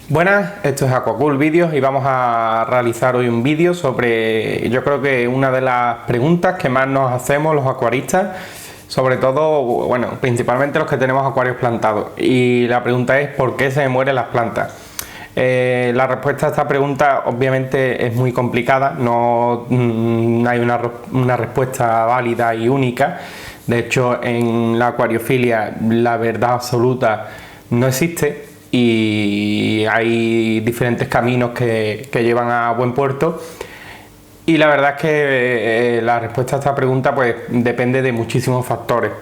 Buenas, esto es Aquacool Vídeos y vamos a realizar hoy un vídeo sobre, yo creo que una de las preguntas que más nos hacemos los acuaristas, sobre todo, bueno, principalmente los que tenemos acuarios plantados, y la pregunta es ¿por qué se mueren las plantas? La respuesta a esta pregunta obviamente es muy complicada, no hay una respuesta válida y única. De hecho, en la acuariofilia la verdad absoluta no existe y hay diferentes caminos que llevan a buen puerto, y la verdad es que la respuesta a esta pregunta pues depende de muchísimos factores.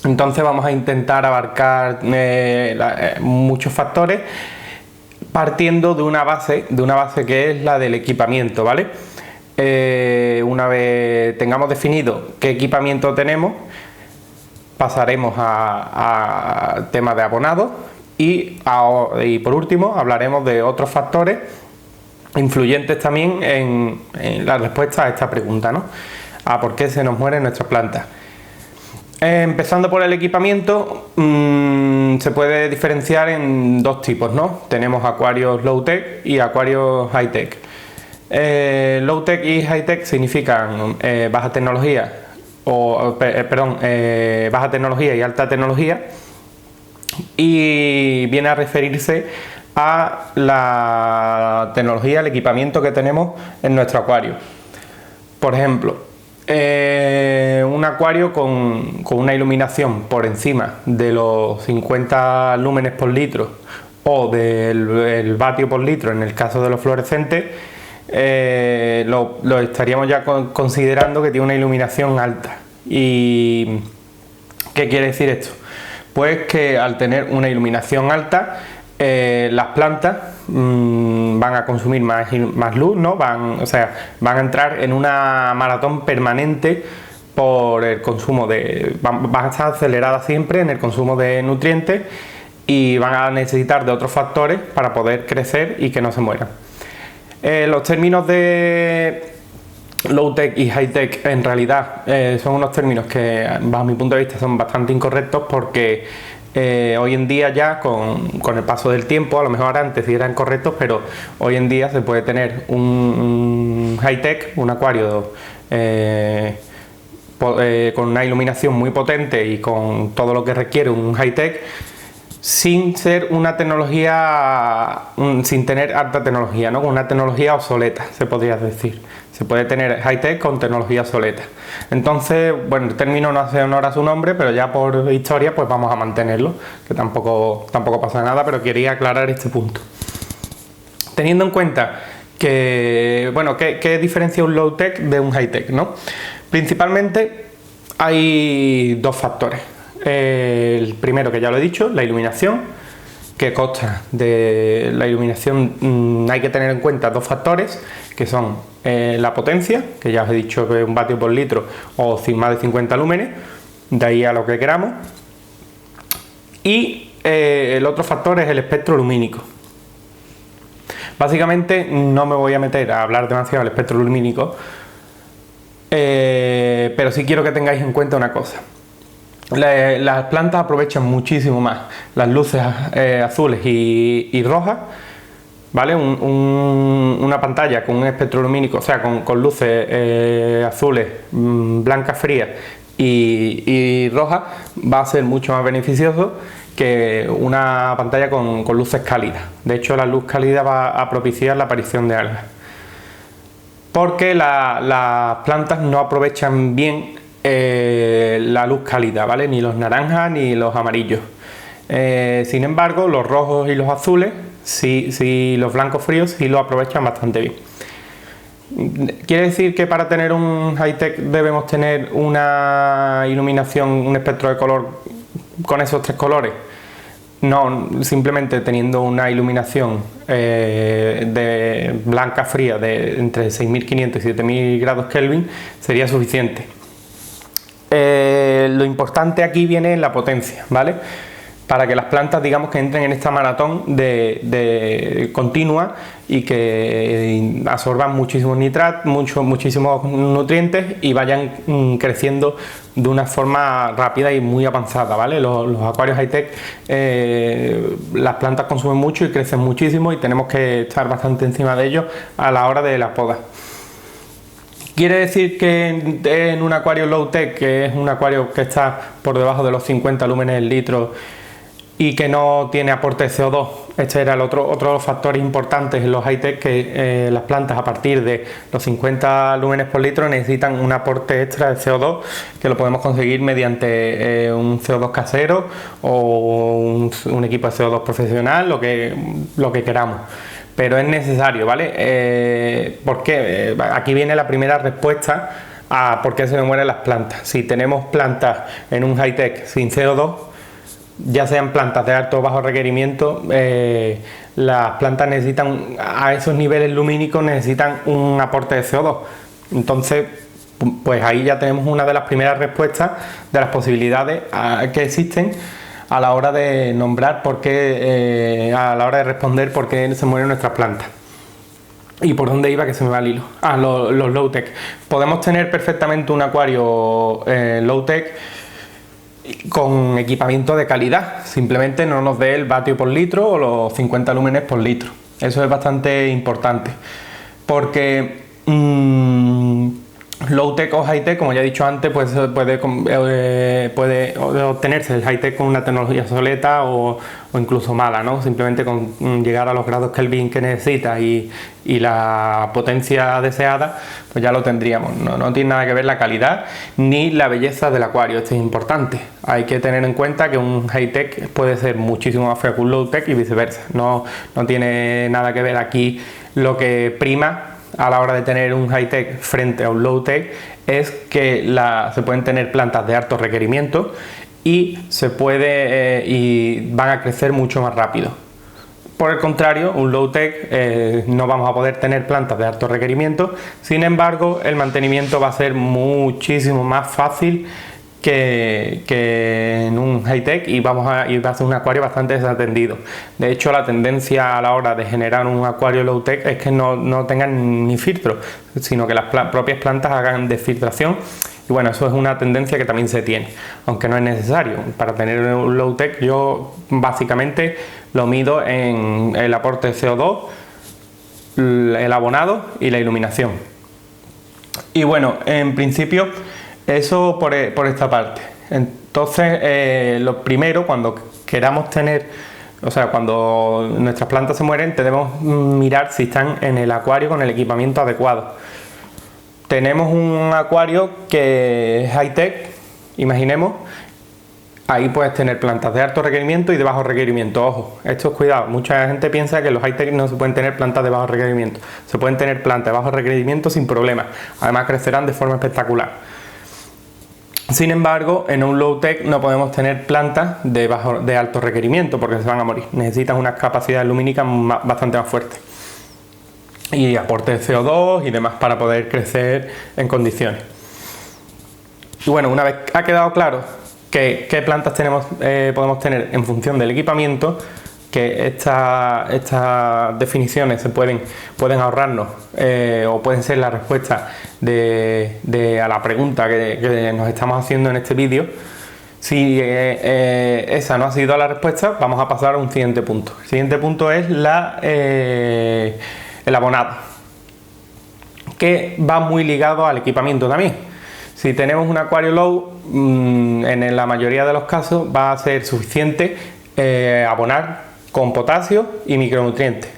Entonces vamos a intentar abarcar muchos factores partiendo de una base que es la del equipamiento, ¿vale? Una vez tengamos definido qué equipamiento tenemos, pasaremos a temas de abonado y por último hablaremos de otros factores influyentes también en la respuesta a esta pregunta, ¿no? A por qué se nos mueren nuestras plantas. Empezando por el equipamiento, se puede diferenciar en dos tipos, ¿no? Tenemos acuarios low-tech y acuarios high-tech. Low-tech y high-tech significan baja tecnología, baja tecnología y alta tecnología, y viene a referirse a la tecnología, el equipamiento que tenemos en nuestro acuario. Por ejemplo, un acuario con una iluminación por encima de los 50 lúmenes por litro o del vatio por litro en el caso de los fluorescentes, lo estaríamos ya considerando que tiene una iluminación alta. ¿Y qué quiere decir esto? Pues que al tener una iluminación alta, las plantas van a consumir más luz, ¿no? Van a entrar en una maratón permanente por el consumo van a estar aceleradas siempre en el consumo de nutrientes y van a necesitar de otros factores para poder crecer y que no se mueran. Los términos de low-tech y high-tech en realidad son unos términos que bajo mi punto de vista son bastante incorrectos, porque hoy en día ya con el paso del tiempo, a lo mejor antes sí eran correctos, pero hoy en día se puede tener un high-tech, un acuario con una iluminación muy potente y con todo lo que requiere un high-tech, sin ser una tecnología, sin tener alta tecnología, ¿no? Con una tecnología obsoleta, se podría decir. Se puede tener high-tech con tecnología obsoleta. Entonces, bueno, el término no hace honor a su nombre, pero ya por historia pues vamos a mantenerlo, que tampoco pasa nada, pero quería aclarar este punto. Teniendo en cuenta que, bueno, ¿qué diferencia un low-tech de un high-tech, ¿no? Principalmente hay dos factores. El primero, que ya lo he dicho, la iluminación, que consta de la iluminación. Hay que tener en cuenta dos factores, que son la potencia, que ya os he dicho que es un vatio por litro o más de 50 lúmenes, de ahí a lo que queramos, y el otro factor es el espectro lumínico. Básicamente no me voy a meter a hablar demasiado del espectro lumínico, pero sí quiero que tengáis en cuenta una cosa. Las plantas aprovechan muchísimo más las luces azules y rojas, ¿vale? Una pantalla con un espectro lumínico, o sea, con luces azules, blancas frías y rojas, va a ser mucho más beneficioso que una pantalla con luces cálidas. De hecho, la luz cálida va a propiciar la aparición de algas, porque las plantas no aprovechan bien la luz cálida, ¿vale? Ni los naranjas ni los amarillos. Sin embargo, los rojos y los azules, sí, los blancos fríos sí lo aprovechan bastante bien. ¿Quiere decir que para tener un high-tech debemos tener una iluminación, un espectro de color con esos tres colores? No, simplemente teniendo una iluminación de blanca fría de entre 6500 y 7000 grados Kelvin sería suficiente. Lo importante aquí viene en la potencia, ¿vale? para que las plantas, digamos, que entren en esta maratón de continua y que absorban muchísimos nitratos, muchísimos nutrientes y vayan creciendo de una forma rápida y muy avanzada, ¿vale? Los acuarios high-tech, las plantas consumen mucho y crecen muchísimo y tenemos que estar bastante encima de ellos a la hora de la poda. ¿Quiere decir que en un acuario low-tech, que es un acuario que está por debajo de los 50 lúmenes el litro y que no tiene aporte de CO2, este era otro de los factores importantes en los high-tech, que las plantas a partir de los 50 lúmenes por litro necesitan un aporte extra de CO2 que lo podemos conseguir mediante un CO2 casero o un equipo de CO2 profesional, lo que queramos. Pero es necesario, ¿vale? ¿Por qué? Aquí viene la primera respuesta a por qué se me mueren las plantas. Si tenemos plantas en un high-tech sin CO2, ya sean plantas de alto o bajo requerimiento, las plantas necesitan, a esos niveles lumínicos, necesitan un aporte de CO2. Entonces, pues ahí ya tenemos una de las primeras respuestas de las posibilidades que existen a la hora de nombrar por qué, a la hora de responder por qué se mueren nuestras plantas. ¿Y por dónde iba, que se me va el hilo? Los low-tech. Podemos tener perfectamente un acuario low-tech con equipamiento de calidad, simplemente no nos dé el vatio por litro o los 50 lúmenes por litro. Eso es bastante importante, porque low-tech o high-tech, como ya he dicho antes, pues puede obtenerse el high-tech con una tecnología obsoleta o incluso mala, ¿no? Simplemente con llegar a los grados Kelvin que necesita y la potencia deseada, pues ya lo tendríamos. No tiene nada que ver la calidad ni la belleza del acuario. Esto es importante. Hay que tener en cuenta que un high-tech puede ser muchísimo más feo que un low-tech y viceversa. No tiene nada que ver aquí. Lo que prima a la hora de tener un high-tech frente a un low-tech es que se pueden tener plantas de alto requerimiento y van a crecer mucho más rápido. Por el contrario, un low-tech no vamos a poder tener plantas de alto requerimiento, sin embargo el mantenimiento va a ser muchísimo más fácil que en un high-tech y va a ser un acuario bastante desatendido. De hecho, la tendencia a la hora de generar un acuario low-tech es que no tengan ni filtro, sino que las propias plantas hagan desfiltración. Y bueno, eso es una tendencia que también se tiene, aunque no es necesario. Para tener un low-tech yo básicamente lo mido en el aporte de CO2, el abonado y la iluminación. Y bueno, en principio eso por esta parte. Entonces, lo primero, cuando queramos tener, o sea, cuando nuestras plantas se mueren, debemos mirar si están en el acuario con el equipamiento adecuado. Tenemos un acuario que es high-tech, imaginemos, ahí puedes tener plantas de alto requerimiento y de bajo requerimiento. Ojo, esto es cuidado, mucha gente piensa que en los high-tech no se pueden tener plantas de bajo requerimiento. Se pueden tener plantas de bajo requerimiento sin problema, además crecerán de forma espectacular. Sin embargo, en un low-tech no podemos tener plantas de alto requerimiento porque se van a morir. Necesitan unas capacidades lumínicas bastante más fuertes y aporte de CO2 y demás para poder crecer en condiciones. Y bueno, una vez ha quedado claro qué plantas podemos tener en función del equipamiento, que estas definiciones pueden ahorrarnos o pueden ser la respuesta a la pregunta que nos estamos haciendo en este vídeo. Si esa no ha sido la respuesta, vamos a pasar a un siguiente punto. El siguiente punto es el abonado, que va muy ligado al equipamiento también. Si tenemos un acuario low, en la mayoría de los casos va a ser suficiente abonar con potasio y micronutrientes.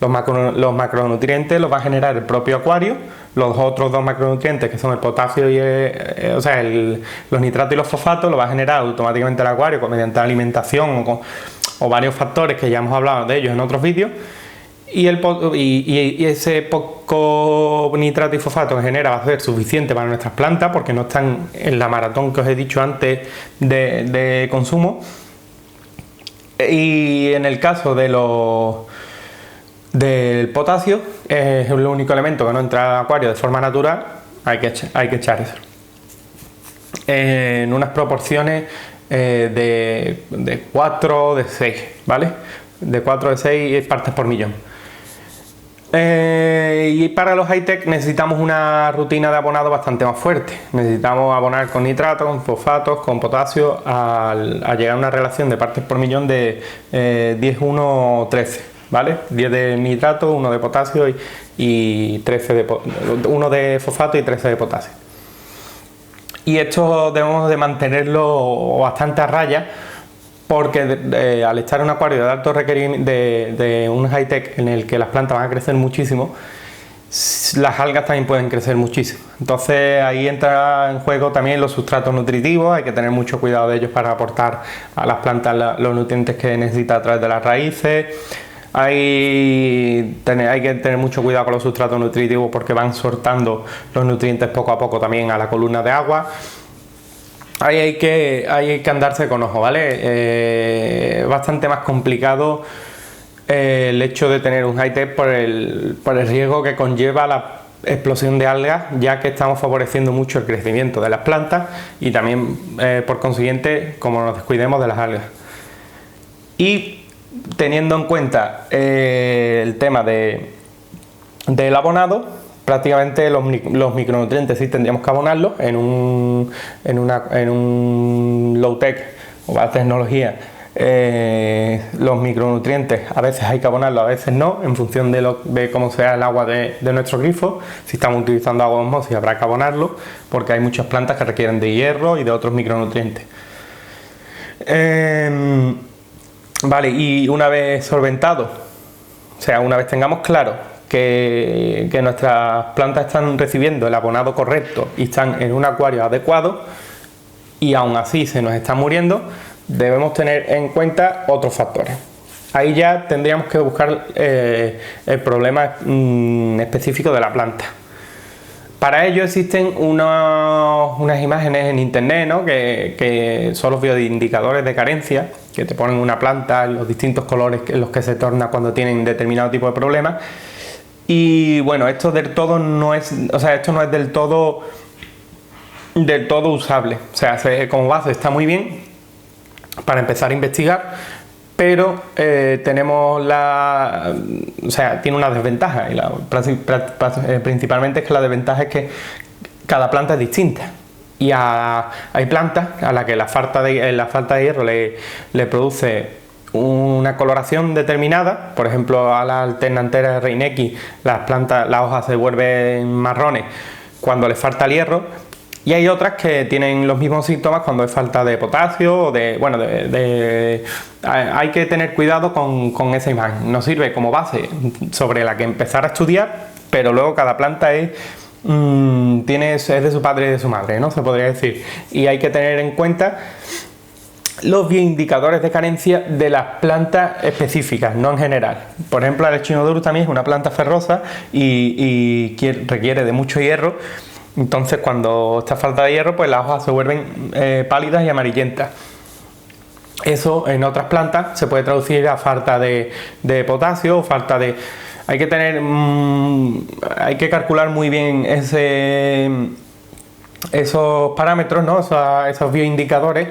Los macronutrientes los va a generar el propio acuario. Los otros dos macronutrientes, que son el potasio y los nitratos y los fosfatos, los va a generar automáticamente el acuario mediante alimentación o varios factores que ya hemos hablado de ellos en otros vídeos. Y ese poco nitrato y fosfato que genera va a ser suficiente para nuestras plantas porque no están en la maratón que os he dicho antes de consumo. Y en el caso del potasio, es el único elemento que no entra al acuario de forma natural, hay que echar eso en unas proporciones de 4 o de 6, ¿vale? De 4 o de 6 partes por millón. Y para los high-tech necesitamos una rutina de abonado bastante más fuerte. Necesitamos abonar con nitrato, con fosfatos, con potasio, a llegar a una relación de partes por millón de 10, 1, 13, ¿vale? 10 de nitrato, 1 de potasio y 13 1 de fosfato y 13 de potasio. Y esto debemos de mantenerlo bastante a raya, porque al estar en un acuario de alto requerimiento, de un high-tech en el que las plantas van a crecer muchísimo, las algas también pueden crecer muchísimo. Entonces ahí entra en juego también los sustratos nutritivos. Hay que tener mucho cuidado de ellos para aportar a las plantas los nutrientes que necesita a través de las raíces. Hay que tener mucho cuidado con los sustratos nutritivos, porque van soltando los nutrientes poco a poco también a la columna de agua. Ahí hay que andarse con ojo, ¿vale? Bastante más complicado el hecho de tener un high-tech por el riesgo que conlleva la explosión de algas, ya que estamos favoreciendo mucho el crecimiento de las plantas y también por consiguiente, como nos descuidemos de las algas. Y teniendo en cuenta el tema del abonado, prácticamente los micronutrientes sí tendríamos que abonarlos en un low-tech o baja tecnología. Los micronutrientes a veces hay que abonarlos, a veces no, en función de cómo sea el agua de nuestro grifo. Si estamos utilizando agua de osmosis habrá que abonarlo, porque hay muchas plantas que requieren de hierro y de otros micronutrientes. Vale, y una vez solventado, o sea, una vez tengamos claro que nuestras plantas están recibiendo el abonado correcto y están en un acuario adecuado, y aún así se nos están muriendo, debemos tener en cuenta otros factores. Ahí ya tendríamos que buscar el problema específico de la planta. Para ello existen unas imágenes en internet, ¿no? que son los bioindicadores de carencia, que te ponen una planta, los distintos colores en los que se torna cuando tienen determinado tipo de problemas. Y bueno, esto del todo no es, esto no es del todo usable. O sea, como base está muy bien para empezar a investigar, pero tenemos tiene una desventaja, y principalmente es que la desventaja es que cada planta es distinta. Y hay plantas a las que la falta de hierro le produce una coloración determinada. Por ejemplo, a la alternantera de Reineki, las hojas se vuelven marrones cuando les falta el hierro, y hay otras que tienen los mismos síntomas cuando hay falta de potasio hay que tener cuidado con esa imagen. Nos sirve como base sobre la que empezar a estudiar, pero luego cada planta es de su padre y de su madre, ¿no? Se podría decir. Y hay que tener en cuenta los bioindicadores de carencia de las plantas específicas, no en general. Por ejemplo, el Echinodorus también es una planta ferrosa y requiere de mucho hierro. Entonces, cuando está falta de hierro, pues las hojas se vuelven pálidas y amarillentas. Eso en otras plantas se puede traducir a falta de potasio o falta de... Hay que calcular muy bien esos parámetros, ¿no? Esos bioindicadores,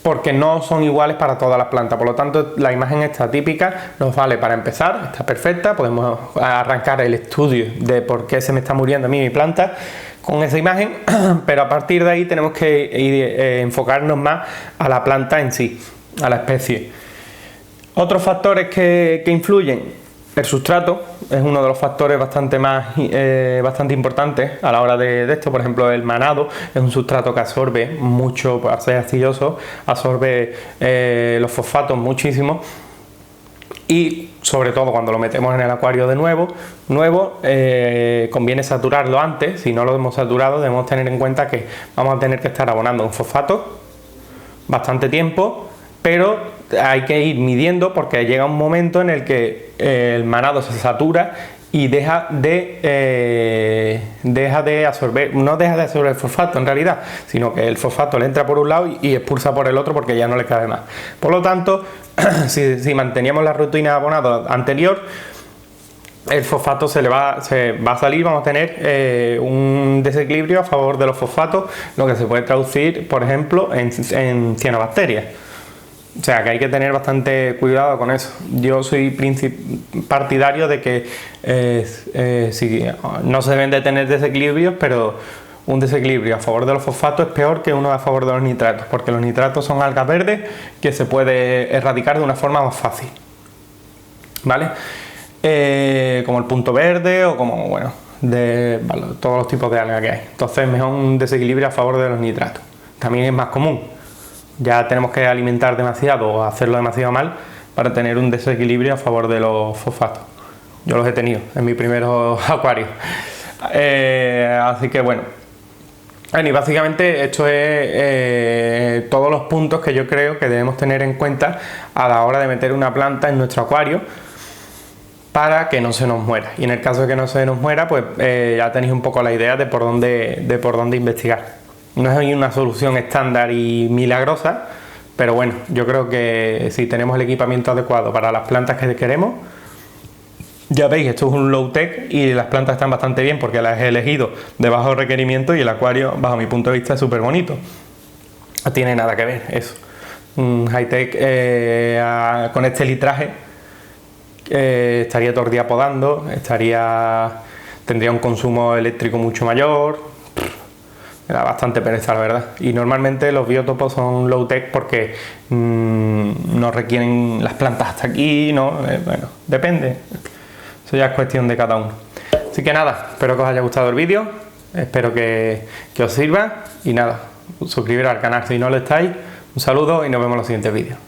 porque no son iguales para todas las plantas. Por lo tanto, la imagen esta típica nos vale para empezar, está perfecta. Podemos arrancar el estudio de por qué se me está muriendo a mí mi planta con esa imagen, pero a partir de ahí tenemos que enfocarnos más a la planta en sí, a la especie. Otros factores que influyen: el sustrato es uno de los factores bastante importantes a la hora de esto. Por ejemplo, el manado es un sustrato que absorbe mucho, por ser acidoso, absorbe los fosfatos muchísimo, y sobre todo cuando lo metemos en el acuario de nuevo, conviene saturarlo antes. Si no lo hemos saturado, debemos tener en cuenta que vamos a tener que estar abonando un fosfato bastante tiempo, pero hay que ir midiendo, porque llega un momento en el que el manado se satura y deja de absorber, no deja de absorber el fosfato en realidad, sino que el fosfato le entra por un lado y expulsa por el otro, porque ya no le cabe más. Por lo tanto, si manteníamos la rutina de abonado anterior, el fosfato se va a salir, vamos a tener un desequilibrio a favor de los fosfatos, lo que se puede traducir, por ejemplo, en cianobacterias. O sea que hay que tener bastante cuidado con eso. Yo soy partidario de que sí, no se deben de tener desequilibrios, pero un desequilibrio a favor de los fosfatos es peor que uno a favor de los nitratos, porque los nitratos son algas verdes que se puede erradicar de una forma más fácil, ¿vale? Como el punto verde o como, bueno, todos los tipos de algas que hay. Entonces mejor un desequilibrio a favor de los nitratos. También es más común. Ya tenemos que alimentar demasiado o hacerlo demasiado mal para tener un desequilibrio a favor de los fosfatos. Yo los he tenido en mi primeros acuarios. Así que bueno. Y básicamente esto es todos los puntos que yo creo que debemos tener en cuenta a la hora de meter una planta en nuestro acuario para que no se nos muera. Y en el caso de que no se nos muera, pues ya tenéis un poco la idea de por dónde investigar. No es una solución estándar y milagrosa, pero bueno, yo creo que si tenemos el equipamiento adecuado para las plantas que queremos, ya veis, esto es un low tech y las plantas están bastante bien porque las he elegido de bajo requerimiento y el acuario, bajo mi punto de vista, es súper bonito. No tiene nada que ver eso. Un high tech con este litraje estaría todo el día podando, tendría un consumo eléctrico mucho mayor. Me da bastante pereza, la verdad. Y normalmente los biotopos son low tech porque no requieren las plantas hasta aquí, ¿no? Bueno, depende. Eso ya es cuestión de cada uno. Así que nada, espero que os haya gustado el vídeo. Espero que os sirva. Y nada, suscribiros al canal si no lo estáis. Un saludo y nos vemos en los siguientes vídeos.